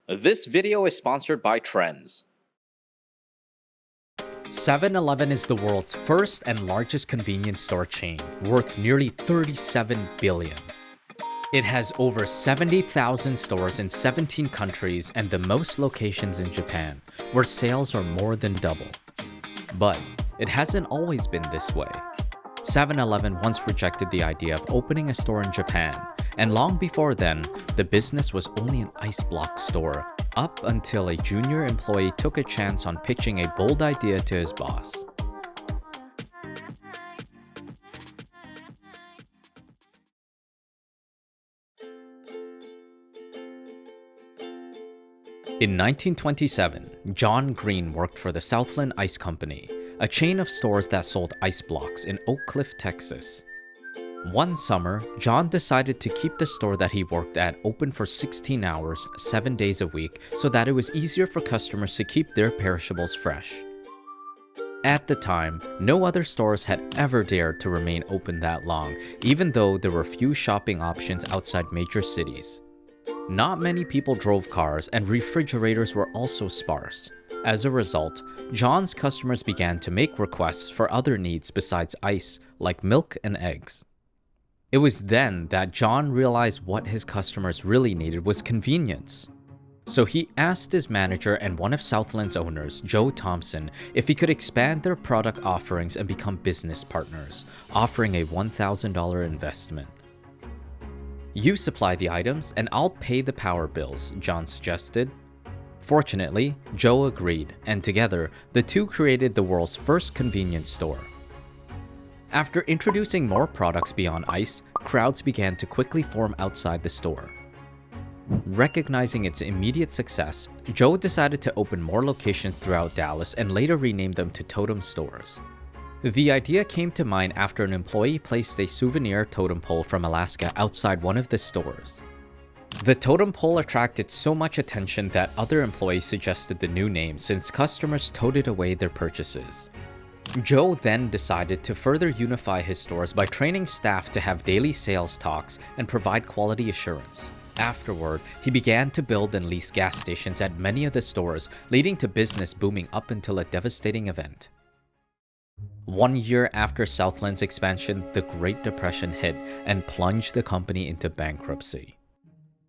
This video is sponsored by Trends. 7-Eleven is the world's first and largest convenience store chain, worth nearly $37 billion. It has over 70,000 stores in 17 countries and the most locations in Japan, where sales are more than double. But it hasn't always been this way. 7-Eleven once rejected the idea of opening a store in Japan, and long before then, the business was only an ice block store, up until a junior employee took a chance on pitching a bold idea to his boss. In 1927, John Green worked for the Southland Ice Company, a chain of stores that sold ice blocks in Oak Cliff, Texas. One summer, John decided to keep the store that he worked at open for 16 hours, 7 days a week, so that it was easier for customers to keep their perishables fresh. At the time, no other stores had ever dared to remain open that long, even though there were few shopping options outside major cities. Not many people drove cars, and refrigerators were also sparse. As a result, John's customers began to make requests for other needs besides ice, like milk and eggs. It was then that John realized what his customers really needed was convenience. So he asked his manager and one of Southland's owners, Joe Thompson, if he could expand their product offerings and become business partners, offering a $1,000 investment. "You supply the items and I'll pay the power bills," John suggested. Fortunately, Joe agreed, and together, the two created the world's first convenience store. After introducing more products beyond ice, crowds began to quickly form outside the store. Recognizing its immediate success, Joe decided to open more locations throughout Dallas and later renamed them to Totem Stores. The idea came to mind after an employee placed a souvenir totem pole from Alaska outside one of the stores. The totem pole attracted so much attention that other employees suggested the new name since customers toted away their purchases. Joe then decided to further unify his stores by training staff to have daily sales talks and provide quality assurance. Afterward, he began to build and lease gas stations at many of the stores, leading to business booming up until a devastating event. 1 year after Southland's expansion, the Great Depression hit and plunged the company into bankruptcy.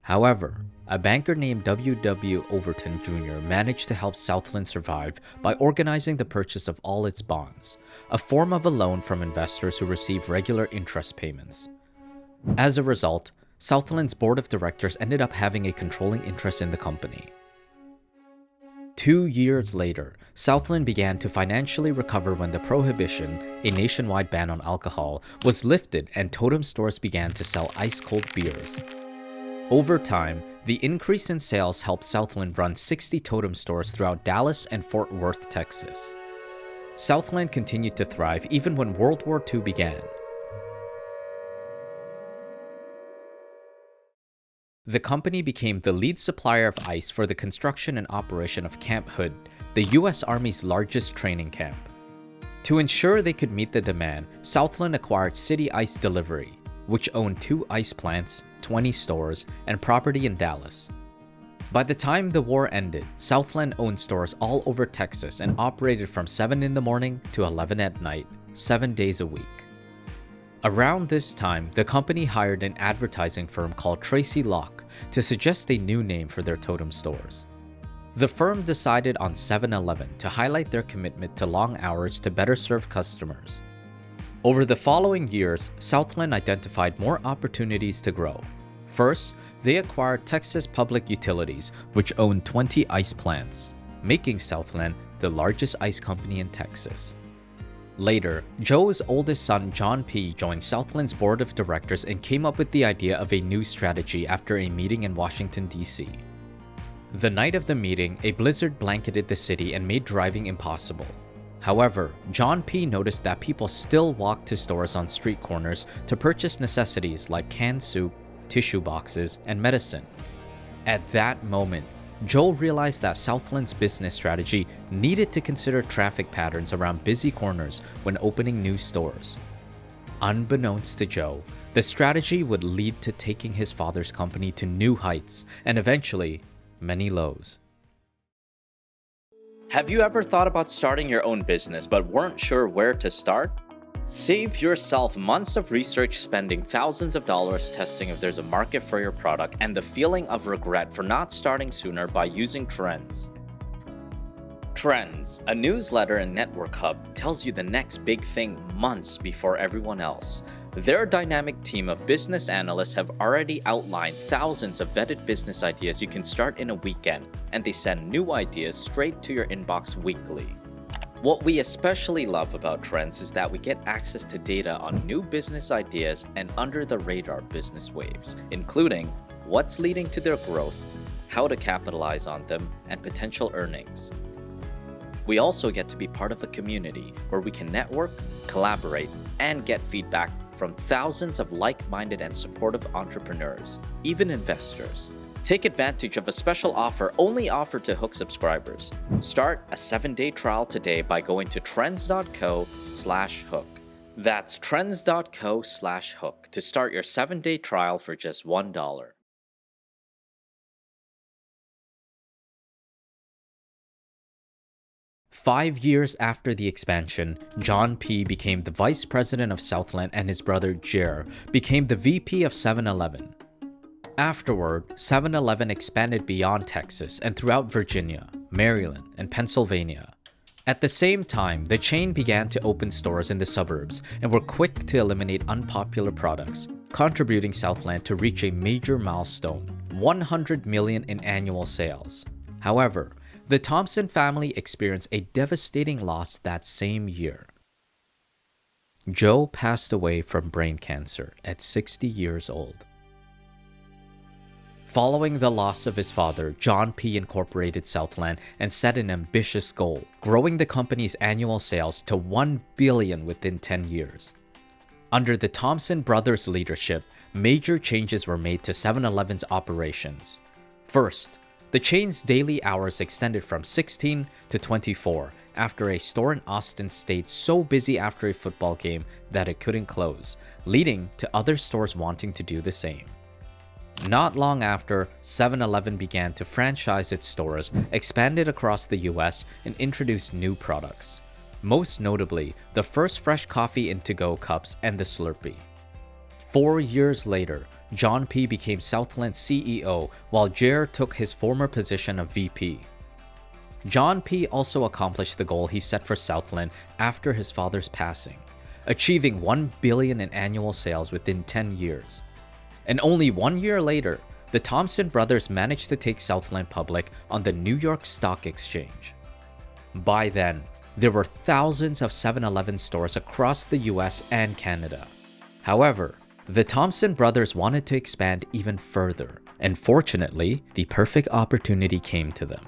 However, a banker named W. Overton Jr. managed to help Southland survive by organizing the purchase of all its bonds, a form of a loan from investors who receive regular interest payments. As a result, Southland's board of directors ended up having a controlling interest in the company. 2 years later, Southland began to financially recover when the prohibition, a nationwide ban on alcohol, was lifted and Totem stores began to sell ice-cold beers. Over time, the increase in sales helped Southland run 60 Totem stores throughout Dallas and Fort Worth, Texas. Southland continued to thrive even when World War II began. The company became the lead supplier of ice for the construction and operation of Camp Hood, the U.S. Army's largest training camp. To ensure they could meet the demand, Southland acquired City Ice Delivery, which owned 2 ice plants, 20 stores, and property in Dallas. By the time the war ended, Southland owned stores all over Texas and operated from 7 in the morning to 11 at night, 7 days a week. Around this time, the company hired an advertising firm called Tracy Locke to suggest a new name for their Totem stores. The firm decided on 7-Eleven to highlight their commitment to long hours to better serve customers. Over the following years, Southland identified more opportunities to grow. First, they acquired Texas Public Utilities, which owned 20 ice plants, making Southland the largest ice company in Texas. Later, Joe's oldest son John P. joined Southland's board of directors and came up with the idea of a new strategy after a meeting in Washington, D.C. The night of the meeting, a blizzard blanketed the city and made driving impossible. However, John P. noticed that people still walked to stores on street corners to purchase necessities like canned soup, tissue boxes, and medicine. At that moment, Joe realized that Southland's business strategy needed to consider traffic patterns around busy corners when opening new stores. Unbeknownst to Joe, the strategy would lead to taking his father's company to new heights and eventually many lows. Have you ever thought about starting your own business but weren't sure where to start? Save yourself months of research spending thousands of dollars testing if there's a market for your product and the feeling of regret for not starting sooner by using Trends. Trends, a newsletter and network hub, tells you the next big thing months before everyone else. Their dynamic team of business analysts have already outlined thousands of vetted business ideas you can start in a weekend, and they send new ideas straight to your inbox weekly. What we especially love about Trends is that we get access to data on new business ideas and under-the-radar business waves, including what's leading to their growth, how to capitalize on them, and potential earnings. We also get to be part of a community where we can network, collaborate, and get feedback from thousands of like-minded and supportive entrepreneurs, even investors. Take advantage of a special offer only offered to Hook subscribers. Start a 7-day trial today by going to trends.co/hook. That's trends.co/hook to start your 7-day trial for just $1. 5 years after the expansion, John P. became the vice president of Southland and his brother Jer became the VP of 7-Eleven. Afterward, 7-Eleven expanded beyond Texas and throughout Virginia, Maryland, and Pennsylvania. At the same time, the chain began to open stores in the suburbs and were quick to eliminate unpopular products, contributing Southland to reach a major milestone, $100 million in annual sales. However, the Thompson family experienced a devastating loss that same year. Joe passed away from brain cancer at 60 years old. Following the loss of his father, John P. incorporated Southland and set an ambitious goal, growing the company's annual sales to $1 billion within 10 years. Under the Thompson brothers' leadership, major changes were made to 7-Eleven's operations. First, the chain's daily hours extended from 16 to 24 after a store in Austin stayed so busy after a football game that it couldn't close, leading to other stores wanting to do the same. Not long after, 7-Eleven began to franchise its stores, expanded across the US, and introduced new products. Most notably, the first fresh coffee in to-go cups and the Slurpee. 4 years later, John P. became Southland's CEO while Jer took his former position of VP. John P. also accomplished the goal he set for Southland after his father's passing, achieving $1 billion in annual sales within 10 years. And only 1 year later, the Thompson brothers managed to take Southland public on the New York Stock Exchange. By then, there were thousands of 7-Eleven stores across the US and Canada. However, the Thompson brothers wanted to expand even further, and fortunately, the perfect opportunity came to them.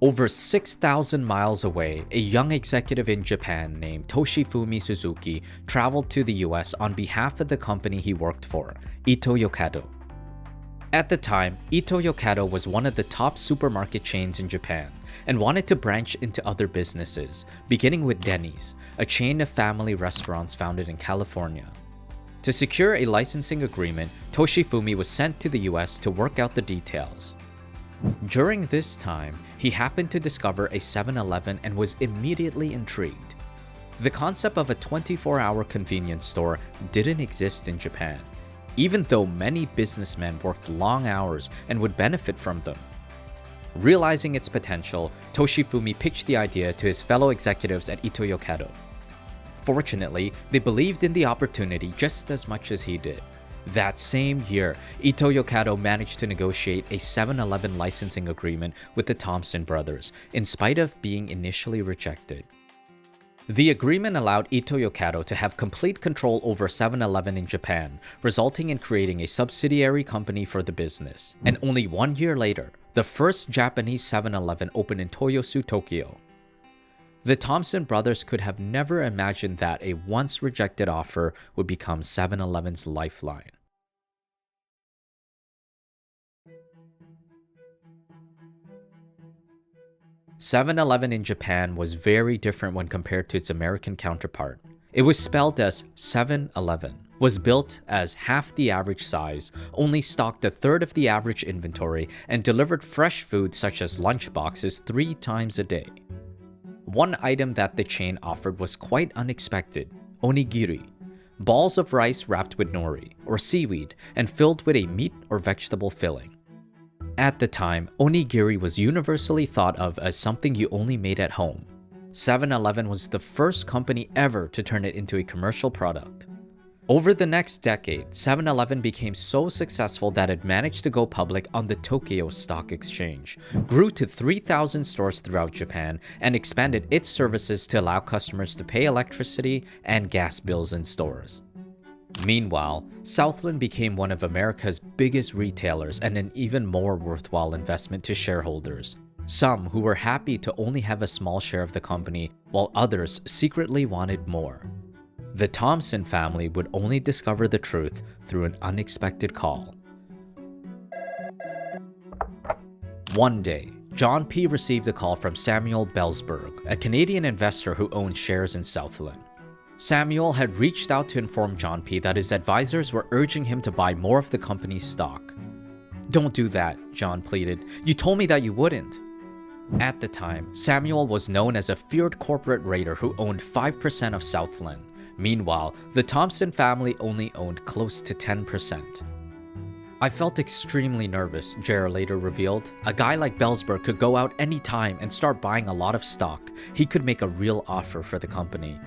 Over 6,000 miles away, a young executive in Japan named Toshifumi Suzuki traveled to the US on behalf of the company he worked for, Ito-Yokado. At the time, Ito-Yokado was one of the top supermarket chains in Japan and wanted to branch into other businesses, beginning with Denny's, a chain of family restaurants founded in California. To secure a licensing agreement, Toshifumi was sent to the US to work out the details. During this time, he happened to discover a 7-Eleven and was immediately intrigued. The concept of a 24-hour convenience store didn't exist in Japan, even though many businessmen worked long hours and would benefit from them. Realizing its potential, Toshifumi pitched the idea to his fellow executives at Ito-Yokado. Fortunately, they believed in the opportunity just as much as he did. That same year, Ito-Yokado managed to negotiate a 7-Eleven licensing agreement with the Thompson brothers, in spite of being initially rejected. The agreement allowed Ito-Yokado to have complete control over 7-Eleven in Japan, resulting in creating a subsidiary company for the business. And only 1 year later, the first Japanese 7-Eleven opened in Toyosu, Tokyo. The Thompson brothers could have never imagined that a once rejected offer would become 7-Eleven's lifeline. "7-Eleven in Japan was very different when compared to its American counterpart. It was spelled as 7-Eleven, was built as half the average size, only stocked a third of the average inventory, and delivered fresh food such as lunch boxes 3 times a day. One item that the chain offered was quite unexpected: onigiri, balls of rice wrapped with nori, or seaweed, and filled with a meat or vegetable filling. At the time, onigiri was universally thought of as something you only made at home. 7-Eleven was the first company ever to turn it into a commercial product. Over the next decade, 7-Eleven became so successful that it managed to go public on the Tokyo Stock Exchange, grew to 3,000 stores throughout Japan, and expanded its services to allow customers to pay electricity and gas bills in stores. Meanwhile, Southland became one of America's biggest retailers and an even more worthwhile investment to shareholders, some who were happy to only have a small share of the company, while others secretly wanted more. The Thompson family would only discover the truth through an unexpected call. One day, John P. received a call from Samuel Bellsberg, a Canadian investor who owned shares in Southland. Samuel had reached out to inform John P. that his advisors were urging him to buy more of the company's stock. "Don't do that," John pleaded. "You told me that you wouldn't." At the time, Samuel was known as a feared corporate raider who owned 5% of Southland. Meanwhile, the Thompson family only owned close to 10%. "I felt extremely nervous," Jared later revealed. "A guy like Bellsberg could go out any time and start buying a lot of stock. He could make a real offer for the company."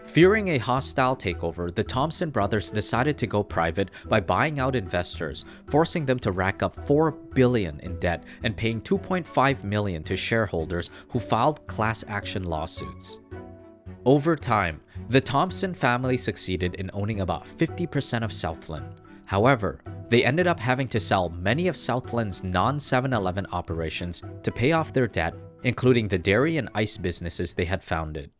Fearing a hostile takeover, the Thompson brothers decided to go private by buying out investors, forcing them to rack up $4 billion in debt and paying $2.5 million to shareholders who filed class action lawsuits. Over time, the Thompson family succeeded in owning about 50% of Southland. However, they ended up having to sell many of Southland's non-7-Eleven operations to pay off their debt, including the dairy and ice businesses they had founded.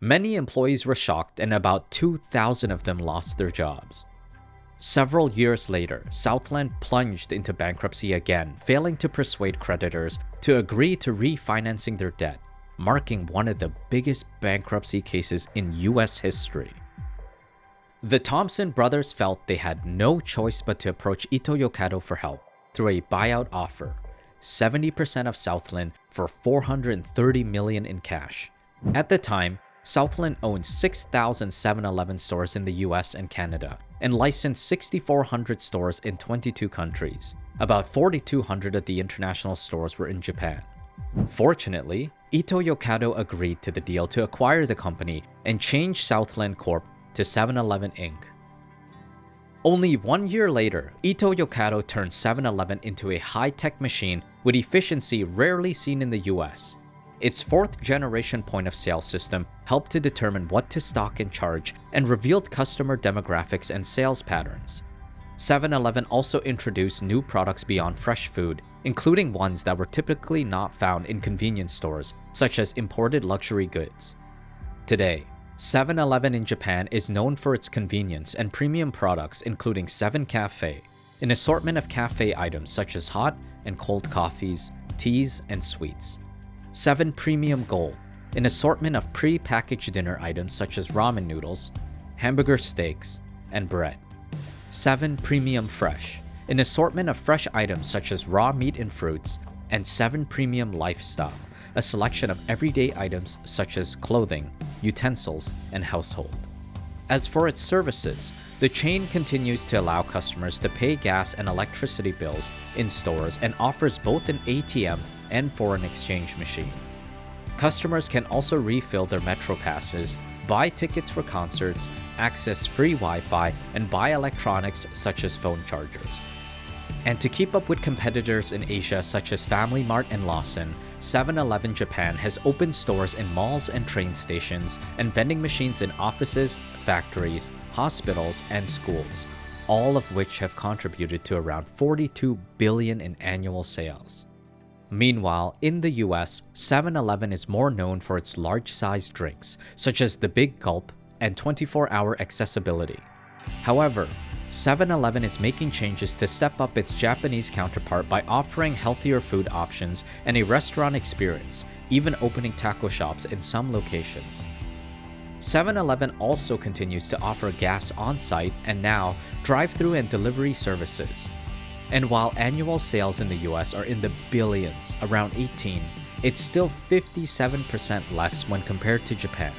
Many employees were shocked, and about 2,000 of them lost their jobs. Several years later, Southland plunged into bankruptcy again, failing to persuade creditors to agree to refinancing their debt, marking one of the biggest bankruptcy cases in US history. The Thompson brothers felt they had no choice but to approach Ito Yokado for help through a buyout offer: 70% of Southland for $430 million in cash. At the time, Southland owned 6,000 7-Eleven stores in the US and Canada, and licensed 6,400 stores in 22 countries. About 4,200 of the international stores were in Japan. Fortunately, Ito Yokado agreed to the deal to acquire the company and change Southland Corp. to 7-Eleven Inc. Only 1 year later, Ito Yokado turned 7-Eleven into a high-tech machine with efficiency rarely seen in the US. Its fourth-generation point-of-sale system helped to determine what to stock and charge, and revealed customer demographics and sales patterns. 7-Eleven also introduced new products beyond fresh food, including ones that were typically not found in convenience stores, such as imported luxury goods. Today, 7-Eleven in Japan is known for its convenience and premium products, including 7 Cafe, an assortment of cafe items such as hot and cold coffees, teas, and sweets. 7 Premium Gold, an assortment of pre-packaged dinner items such as ramen noodles, hamburger steaks, and bread. 7 Premium Fresh, an assortment of fresh items such as raw meat and fruits, and 7 Premium Lifestyle, a selection of everyday items such as clothing, utensils, and household. As for its services, the chain continues to allow customers to pay gas and electricity bills in stores and offers both an ATM and foreign exchange machine. Customers can also refill their Metro passes, buy tickets for concerts, access free Wi-Fi, and buy electronics such as phone chargers. And to keep up with competitors in Asia such as Family Mart and Lawson, 7-Eleven Japan has opened stores in malls and train stations, and vending machines in offices, factories, hospitals, and schools, all of which have contributed to around $42 billion in annual sales. Meanwhile, in the US, 7-Eleven is more known for its large-sized drinks, such as the Big Gulp and 24-hour accessibility. However, 7-Eleven is making changes to step up its Japanese counterpart by offering healthier food options and a restaurant experience, even opening taco shops in some locations. 7-Eleven also continues to offer gas on-site and now drive-through and delivery services. And while annual sales in the US are in the billions, around 18, it's still 57% less when compared to Japan.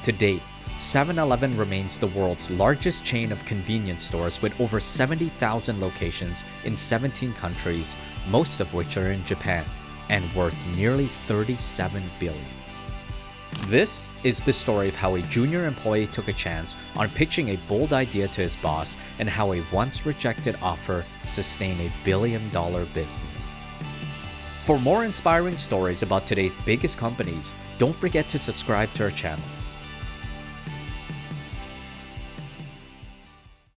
To date, 7-Eleven remains the world's largest chain of convenience stores with over 70,000 locations in 17 countries, most of which are in Japan, and worth nearly $37 billion. This is the story of how a junior employee took a chance on pitching a bold idea to his boss and how a once rejected offer sustained a billion-dollar business. For more inspiring stories about today's biggest companies, don't forget to subscribe to our channel.